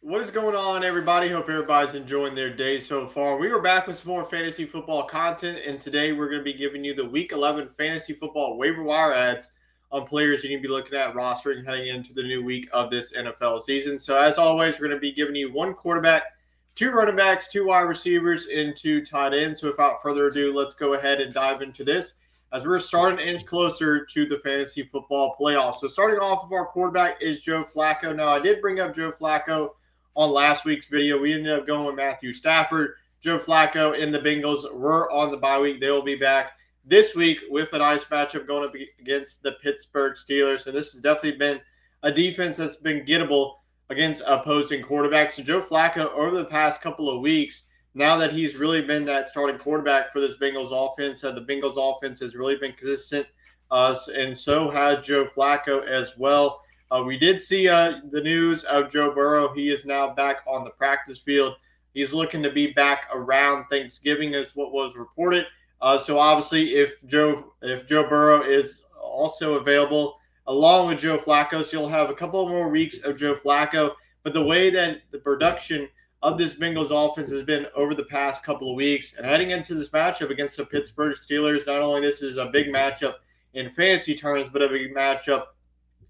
What is going on, everybody? Hope everybody's enjoying their day so far. We are back with some more fantasy football content, and today we're going to be giving you the Week 11 fantasy football waiver wire ads on players you need to be looking at rostering heading into the new week of this NFL season. So, as always, we're going to be giving you one quarterback, two running backs, two wide receivers, and two tight ends. So, without further ado, let's go ahead and dive into this as we're starting to inch closer to the fantasy football playoffs. So, starting off with our quarterback is Joe Flacco. Now, I did bring up Joe Flacco on last week's video. We ended up going with Matthew Stafford. Joe Flacco and the Bengals were on the bye week. They will be back this week with a nice matchup going up against the Pittsburgh Steelers. And this has definitely been a defense that's been gettable against opposing quarterbacks. So Joe Flacco, over the past couple of weeks, now that he's really been that starting quarterback for this Bengals offense, the Bengals offense has really been consistent, and so has Joe Flacco as well. We did see the news of Joe Burrow. He is now back on the practice field. He's looking to be back around Thanksgiving, is what was reported. So obviously, if Joe Burrow is also available along with Joe Flacco, so you'll have a couple more weeks of Joe Flacco. But the way that the production of this Bengals offense has been over the past couple of weeks, and heading into this matchup against the Pittsburgh Steelers, not only this is a big matchup in fantasy terms, but a big matchup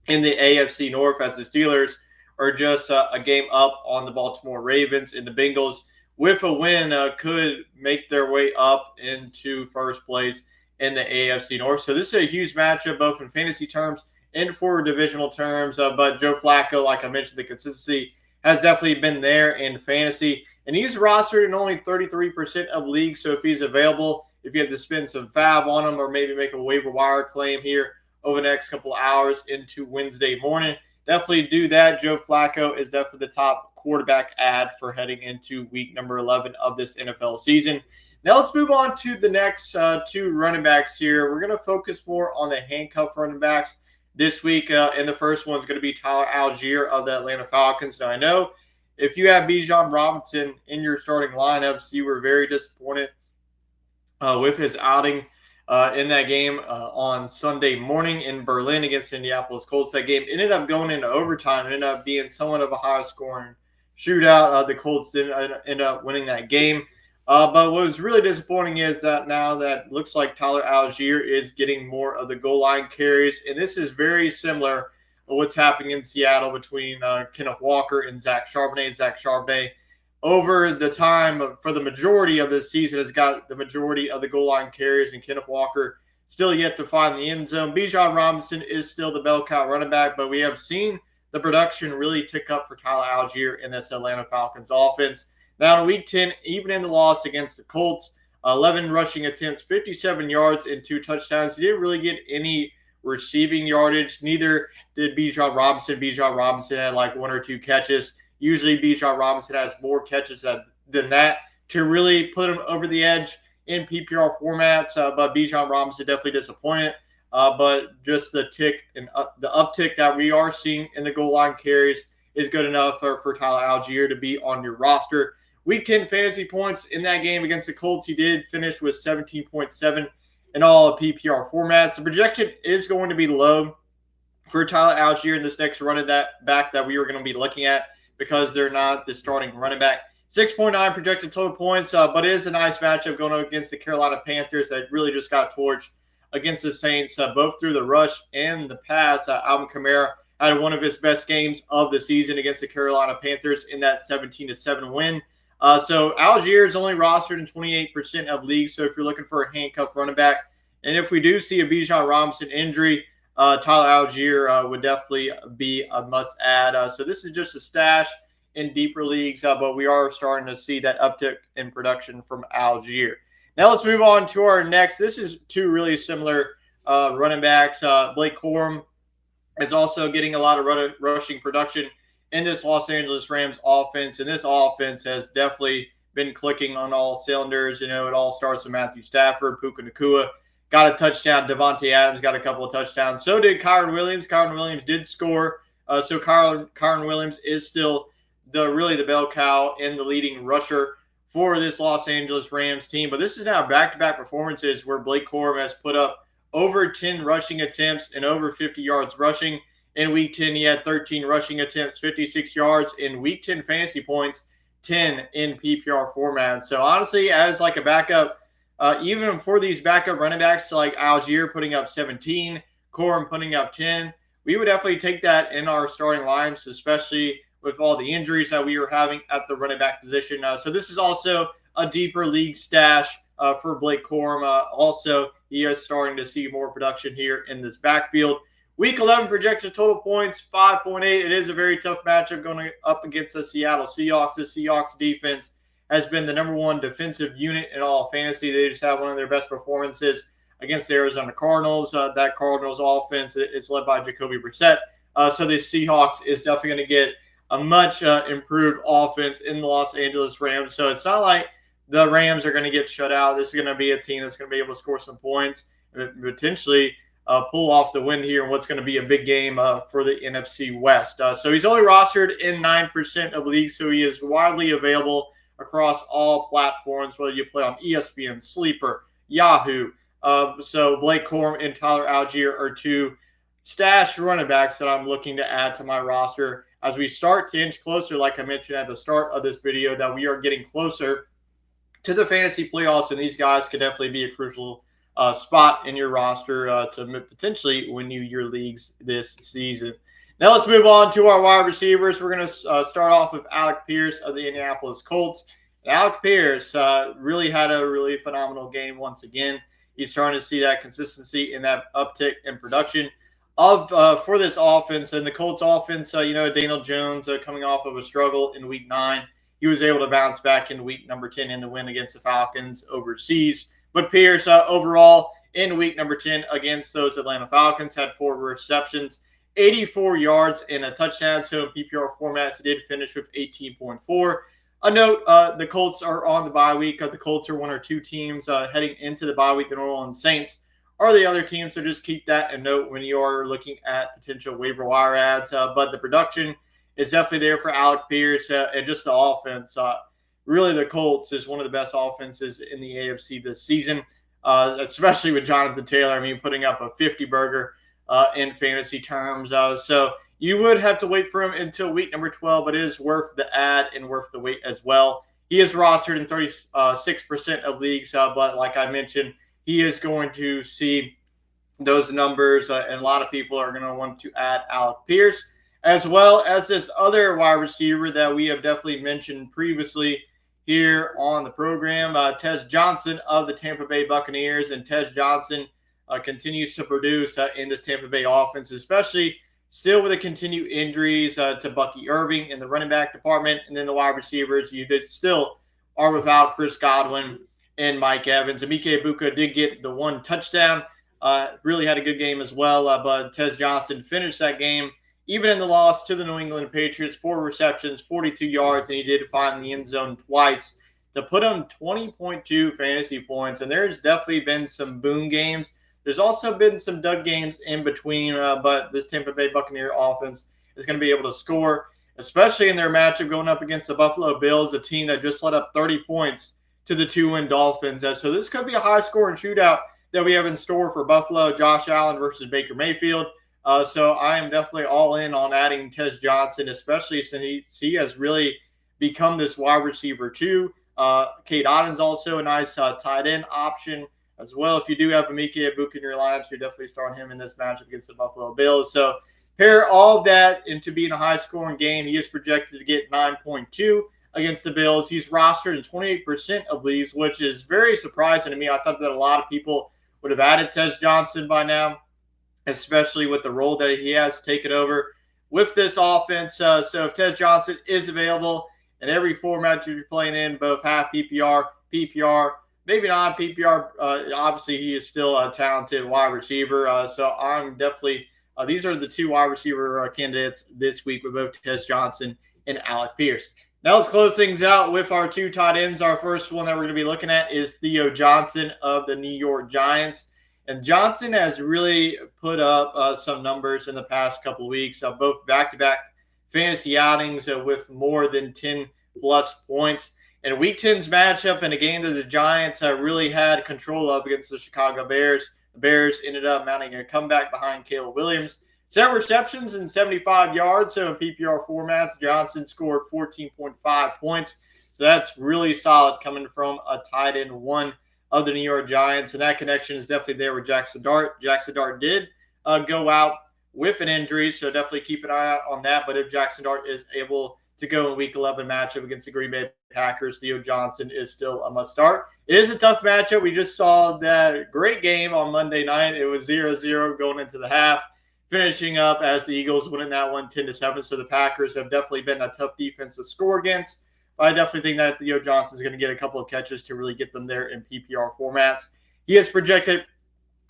in the AFC North, as the Steelers are just a game up on the Baltimore Ravens, and the Bengals, with a win, could make their way up into first place in the AFC North. So this is a huge matchup, both in fantasy terms and for divisional terms. But Joe Flacco, like I mentioned, the consistency has definitely been there in fantasy, and he's rostered in only 33% of leagues. So if he's available, if you have to spend some fab on him or maybe make a waiver wire claim here over the next couple of hours into Wednesday morning, definitely do that. Joe Flacco is definitely the top quarterback ad for heading into week number 11 of this NFL season. Now let's move on to the next two running backs here. We're going to focus more on the handcuff running backs this week, and the first one is going to be Tyler Algier of the Atlanta Falcons. Now I know if you have Bijan Robinson in your starting lineups, you were very disappointed with his outing in that game on Sunday morning in Berlin against the Indianapolis Colts. That game ended up going into overtime. It ended up being somewhat of a high-scoring shootout. The Colts didn't end up winning that game. But what was really disappointing is that now that looks like Tyler Algier is getting more of the goal line carries, and this is very similar to what's happening in Seattle between Kenneth Walker and Zach Charbonnet. Zach Charbonnet, over the time for the majority of this season, has got the majority of the goal line carries, and Kenneth Walker still yet to find the end zone. Bijan Robinson is still the bell cow running back, but we have seen the production really tick up for Tyler Algier in this Atlanta Falcons offense. Now in week 10, even in the loss against the Colts, 11 rushing attempts, 57 yards, and 2 touchdowns. He didn't really get any receiving yardage. Neither did Bijan Robinson. Bijan Robinson had like 1 or 2 catches. Usually Bijan Robinson has more catches than that to really put him over the edge in PPR formats. But Bijan Robinson definitely disappointed. But just the the uptick that we are seeing in the goal line carries is good enough for Tyler Algier to be on your roster. Week 10 fantasy points in that game against the Colts, he did finish with 17.7 in all PPR formats. The projection is going to be low for Tyler Algier in this next running back that we are going to be looking at, because they're not the starting running back. 6.9 projected total points, but it is a nice matchup going up against the Carolina Panthers that really just got torched against the Saints, both through the rush and the pass. Alvin Kamara had one of his best games of the season against the Carolina Panthers in that 17-7 win. So Algier is only rostered in 28% of leagues. So if you're looking for a handcuff running back, and if we do see a Bijan Robinson injury, Tyler Algier would definitely be a must-add. So this is just a stash in deeper leagues, but we are starting to see that uptick in production from Algier. Now let's move on to our next. This is two really similar running backs. Blake Corum is also getting a lot of rushing production in this Los Angeles Rams offense, and this offense has definitely been clicking on all cylinders. You know, it all starts with Matthew Stafford. Puka Nacua got a touchdown. Devontae Adams got a couple of touchdowns. So did Kyron Williams. Kyron Williams did score. So Kyron Williams is still the bell cow and the leading rusher for this Los Angeles Rams team. But this is now back-to-back performances where Blake Corum has put up over 10 rushing attempts and over 50 yards rushing In week 10, he had 13 rushing attempts, 56 yards. In week 10 fantasy points, 10 in PPR format. So honestly, as like a backup, even for these backup running backs like Algier putting up 17, Corum putting up 10, we would definitely take that in our starting lines, especially with all the injuries that we were having at the running back position. So this is also a deeper league stash for Blake Corum. Also, he is starting to see more production here in this backfield. Week 11 projected total points, 5.8. It is a very tough matchup going up against the Seattle Seahawks. The Seahawks defense has been the number one defensive unit in all fantasy. They just have one of their best performances against the Arizona Cardinals. That Cardinals offense is led by Jacoby Brissett. So the Seahawks is definitely going to get a much improved offense in the Los Angeles Rams. So it's not like the Rams are going to get shut out. This is going to be a team that's going to be able to score some points and potentially pull off the win here in what's going to be a big game for the NFC West. So he's only rostered in 9% of leagues, so he is widely available across all platforms, whether you play on ESPN, Sleeper, Yahoo. So Blake Corum and Tyler Algier are two stash running backs that I'm looking to add to my roster as we start to inch closer, like I mentioned at the start of this video, that we are getting closer to the fantasy playoffs, and these guys could definitely be a crucial spot in your roster to potentially win you your leagues this season. Now let's move on to our wide receivers. We're going to start off with Alec Pierce of the Indianapolis Colts. And Alec Pierce really had a really phenomenal game once again. He's starting to see that consistency and that uptick in production for this offense. And the Colts offense, Daniel Jones coming off of a struggle in week 9. He was able to bounce back in week number 10 in the win against the Falcons overseas. But Pierce overall in week number 10 against those Atlanta Falcons had 4 receptions, 84 yards, and a touchdown. So in PPR formats, he did finish with 18.4. A note, the Colts are on the bye week. The Colts are one or two teams heading into the bye week. The New Orleans Saints are the other team. So just keep that in note when you are looking at potential waiver wire ads. But the production is definitely there for Alec Pierce and just the offense. Really, the Colts is one of the best offenses in the AFC this season, especially with Jonathan Taylor. I mean, putting up a 50-burger in fantasy terms. So you would have to wait for him until week number 12, but it is worth the ad and worth the wait as well. He is rostered in 36% of leagues, but like I mentioned, he is going to see those numbers, and a lot of people are going to want to add Alec Pierce, as well as this other wide receiver that we have definitely mentioned previously here on the program, Tez Johnson of the Tampa Bay Buccaneers. And Tez Johnson continues to produce in this Tampa Bay offense, especially still with the continued injuries to Bucky Irving in the running back department. And then the wide receivers, still are without Chris Godwin and Mike Evans. And Mike Ibuka did get the 1 touchdown, really had a good game as well. But Tez Johnson finished that game, even in the loss to the New England Patriots, 4 receptions, 42 yards, and he did find the end zone twice to put him 20.2 fantasy points. And there's definitely been some boom games. There's also been some dud games in between, but this Tampa Bay Buccaneer offense is going to be able to score, especially in their matchup going up against the Buffalo Bills, a team that just let up 30 points to the 2-win Dolphins. So this could be a high-scoring shootout that we have in store for Buffalo, Josh Allen versus Baker Mayfield. So I am definitely all in on adding Tez Johnson, especially since he has really become this wide receiver too. Cade Otton's also a nice tight end option as well. If you do have Mike Ibuka in your lineups, you're definitely starting him in this matchup against the Buffalo Bills. So pair all of that into being a high-scoring game. He is projected to get 9.2 against the Bills. He's rostered in 28% of leagues, which is very surprising to me. I thought that a lot of people would have added Tez Johnson by now, especially with the role that he has taken over with this offense. So if Tez Johnson is available in every format you're playing in, both half PPR, maybe not PPR, obviously he is still a talented wide receiver. So I'm definitely these are the 2 wide receiver candidates this week with both Tez Johnson and Alec Pierce. Now let's close things out with our 2 tight ends. Our first one that we're going to be looking at is Theo Johnson of the New York Giants. And Johnson has really put up some numbers in the past couple of weeks, both back-to-back fantasy outings with more than 10-plus points. And Week 10's matchup in a game that the Giants really had control of against the Chicago Bears. The Bears ended up mounting a comeback behind Caleb Williams, 7 receptions and 75 yards. So in PPR formats, Johnson scored 14.5 points. So that's really solid coming from a tight end one of the New York Giants. And that connection is definitely there with Jackson Dart. Jackson Dart did go out with an injury, so definitely keep an eye out on that. But if Jackson Dart is able to go in Week 11 matchup against the Green Bay Packers, Theo Johnson is still a must start. It is a tough matchup. We just saw that great game on Monday night. It was 0-0 going into the half, finishing up as the Eagles winning that one 10-7. So the Packers have definitely been a tough defense to score against. But I definitely think that Theo Johnson is going to get a couple of catches to really get them there in PPR formats. He is projected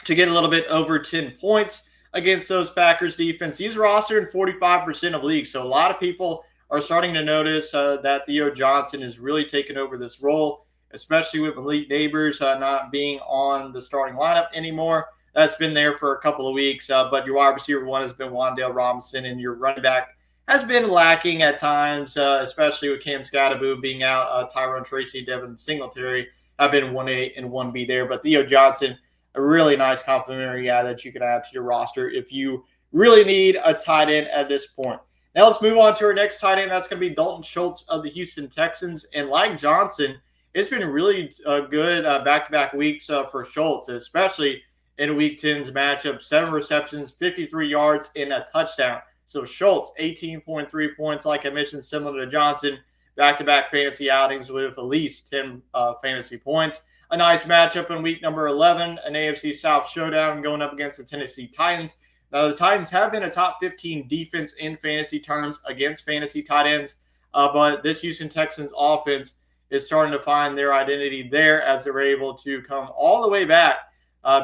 to get a little bit over 10 points against those Packers defense. He's rostered in 45% of leagues. So a lot of people are starting to notice that Theo Johnson is really taking over this role, especially with Malik Neighbors not being on the starting lineup anymore. That's been there for a couple of weeks, but your wide receiver one has been Wan'Dale Robinson, and your running back has been lacking at times, especially with Cam Scatterbo being out. Tyrone Tracy, Devin Singletary have been 1A and 1B there, but Theo Johnson, a really nice complimentary guy that you can add to your roster if you really need a tight end at this point. Now let's move on to our next tight end. That's going to be Dalton Schultz of the Houston Texans. And like Johnson, it's been really good back-to-back weeks for Schultz, especially in Week 10's matchup. 7 receptions, 53 yards, and a touchdown. So Schultz, 18.3 points, like I mentioned, similar to Johnson. Back-to-back fantasy outings with at least 10 fantasy points. A nice matchup in week number 11, an AFC South showdown going up against the Tennessee Titans. Now, the Titans have been a top 15 defense in fantasy terms against fantasy tight ends, but this Houston Texans offense is starting to find their identity there as they're able to come all the way back,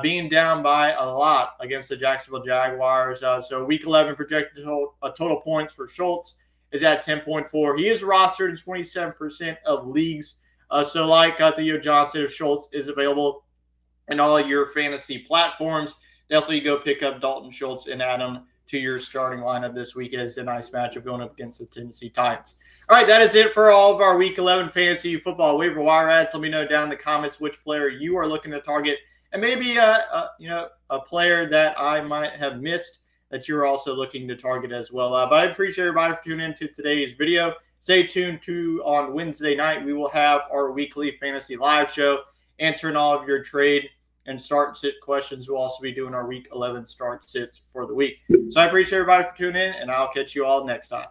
being down by a lot against the Jacksonville Jaguars. So week 11 projected total points for Schultz is at 10.4. He is rostered in 27% of leagues. So like Theo Johnson, if Schultz is available in all your fantasy platforms, definitely go pick up Dalton Schultz and add him to your starting lineup this week as a nice matchup going up against the Tennessee Titans. All right, that is it for all of our Week 11 fantasy football waiver wire ads. Let me know down in the comments which player you are looking to target, and maybe a player that I might have missed that you're also looking to target as well. But I appreciate everybody for tuning into today's video. Stay tuned on Wednesday night. We will have our weekly fantasy live show answering all of your trade and start sit questions. We'll also be doing our Week 11 start sits for the week. So I appreciate everybody for tuning in, and I'll catch you all next time.